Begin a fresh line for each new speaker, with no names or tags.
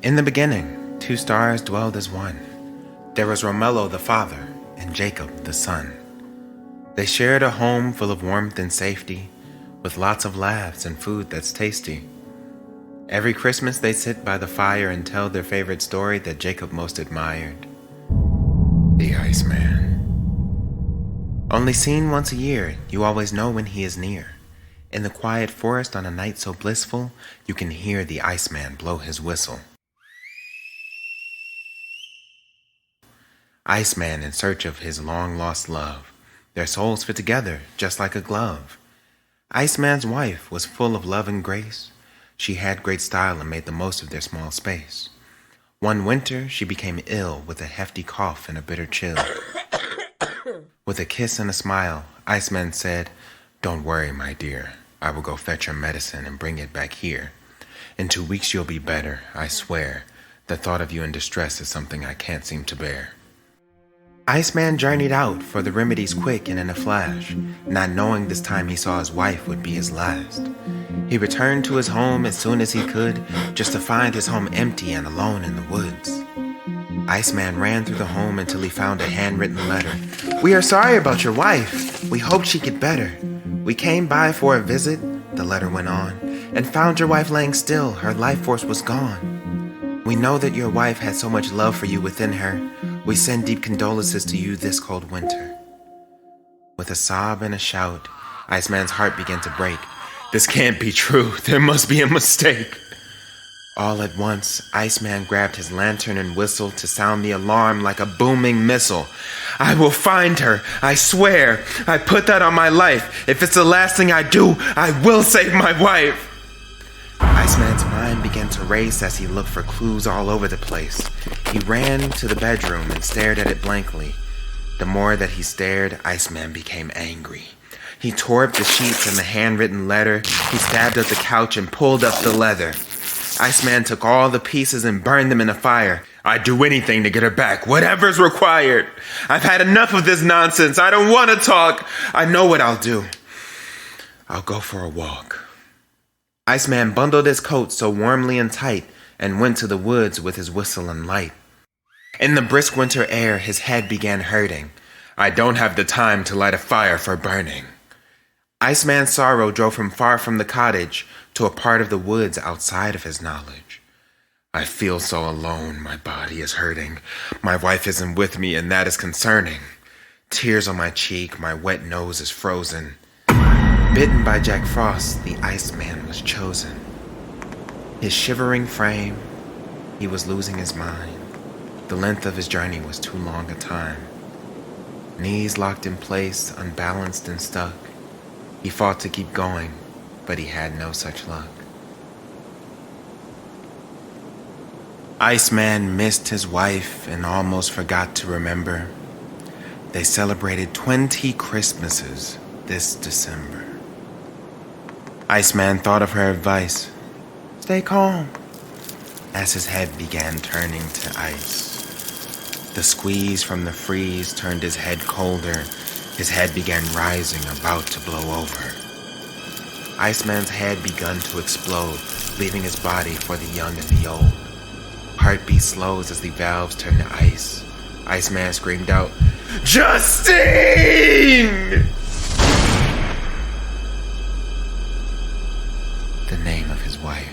In the beginning, two stars dwelled as one. There was Romello the father and Jacob the son. They shared a home full of warmth and safety, with lots of laughs and food that's tasty. Every Christmas they sit by the fire and tell their favorite story that Jacob most admired. The Iceman. Only seen once a year, you always know when he is near. In the quiet forest on a night so blissful, you can hear the Iceman blow his whistle. Iceman in search of his long-lost love. Their souls fit together just like a glove. Iceman's wife was full of love and grace. She had great style and made the most of their small space. One winter, she became ill with a hefty cough and a bitter chill. With a kiss and a smile, Iceman said, "Don't worry, my dear. I will go fetch your medicine and bring it back here. In 2 weeks you'll be better, I swear. The thought of you in distress is something I can't seem to bear." Iceman journeyed out for the remedies quick and in a flash, not knowing this time he saw his wife would be his last. He returned to his home as soon as he could, just to find his home empty and alone in the woods. Iceman ran through the home until he found a handwritten letter. "We are sorry about your wife. We hoped she'd get better. We came by for a visit," the letter went on, "and found your wife laying still. Her life force was gone. We know that your wife had so much love for you within her. We send deep condolences to you this cold winter." With a sob and a shout, Iceman's heart began to break. This can't be true. There must be a mistake. All at once, Iceman grabbed his lantern and whistle to sound the alarm like a booming missile. "I will find her, I swear. I put that on my life. If it's the last thing I do, I will save my wife." Iceman's mind began to race as he looked for clues all over the place. He ran to the bedroom and stared at it blankly. The more that he stared, Iceman became angry. He tore up the sheets and the handwritten letter. He stabbed at the couch and pulled up the leather. Iceman took all the pieces and burned them in a fire. "I'd do anything to get her back, whatever's required. I've had enough of this nonsense. I don't want to talk. I know what I'll do. I'll go for a walk." Iceman bundled his coat so warmly and tight and went to the woods with his whistle and light. In the brisk winter air, his head began hurting. "I don't have the time to light a fire for burning." Iceman's sorrow drove him far from the cottage to a part of the woods outside of his knowledge. "I feel so alone, my body is hurting. My wife isn't with me, and that is concerning. Tears on my cheek, my wet nose is frozen. Bitten by Jack Frost, the Iceman was chosen. His shivering frame, he was losing his mind. The length of his journey was too long a time. Knees locked in place, unbalanced and stuck. He fought to keep going, but he had no such luck. Iceman missed his wife and almost forgot to remember. They celebrated 20 Christmases this December. Iceman thought of her advice, "Stay calm," as his head began turning to ice. The squeeze from the freeze turned his head colder. His head began rising, about to blow over. Iceman's head began to explode, leaving his body for the young and the old. Heartbeat slows as the valves turn to ice. Iceman screamed out, "Justine!" The name of his wife.